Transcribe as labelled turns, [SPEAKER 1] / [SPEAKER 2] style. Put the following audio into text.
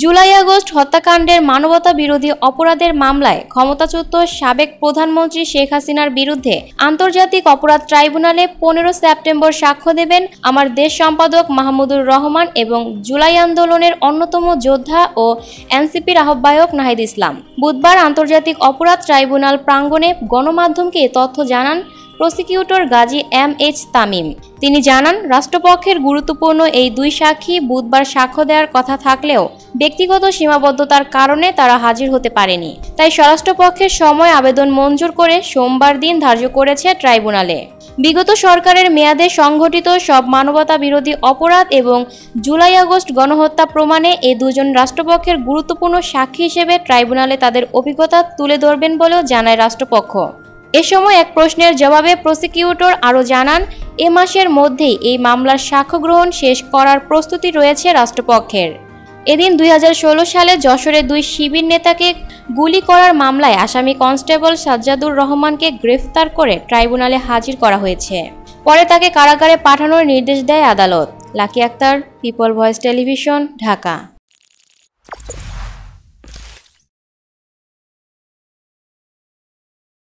[SPEAKER 1] July August হত্যাকাণ্ডের মানবতা বিরোধী অপরাধের মামলায় ক্ষমতাচ্যুত সাবেক প্রধানমন্ত্রী শেখ হাসিনার বিরুদ্ধে আন্তর্জাতিক অপরাধ ট্রাইব্যুনালে 15 সেপ্টেম্বর সাক্ষ্য দেবেন আমার দেশ সম্পাদক মাহমুদুর রহমান এবং জুলাই আন্দোলনের অন্যতম যোদ্ধা ও এনসিপির আহ্বায়ক নাহিদ ইসলাম। বুধবার আন্তর্জাতিক অপরাধ ট্রাইব্যুনাল প্রাঙ্গণে গণমাধ্যমকে তথ্য জানান প্রসিকিউটর গাজী এম.এইচ. তামিম। তিনি জানান, রাষ্ট্রপক্ষের গুরুত্বপূর্ণ এই দুই সাক্ষী বুধবার সাক্ষ্য দেওয়ার কথা থাকলেও ব্যক্তিগত সীমাবদ্ধতার কারণে তারা হাজির হতে পারেনি। তাই স্বরাষ্ট্রপক্ষের সময় আবেদন মঞ্জুর করে সোমবার দিন ধার্য করেছে ট্রাইব্যুনালে। বিগত সরকারের মেয়াদে সংঘটিত সব মানবতা বিরোধী অপরাধ এবং জুলাই আগস্ট গণহত্যা প্রমাণে এই দুজন রাষ্ট্রপক্ষের গুরুত্বপূর্ণ সাক্ষী হিসেবে ট্রাইব্যুনালে তাদের অভিজ্ঞতা তুলে ধরবেন বলেও জানায় রাষ্ট্রপক্ষ। এ সময় এক প্রশ্নের জবাবে প্রসিকিউটর আরও জানান, এ মাসের মধ্যেই এই মামলার সাক্ষ্য গ্রহণ শেষ করার প্রস্তুতি রয়েছে রাষ্ট্রপক্ষের। এদিন 2016 সালে যশোরের দুই শিবির নেতাকে গুলি করার মামলায় আসামি কনস্টেবল সাজ্জাদুর রহমানকে গ্রেফতার করে ট্রাইব্যুনালে হাজির করা হয়েছে। পরে তাকে কারাগারে পাঠানোর নির্দেশ দেয় আদালত। Lucky Akter, People Voice Television, Dhaka.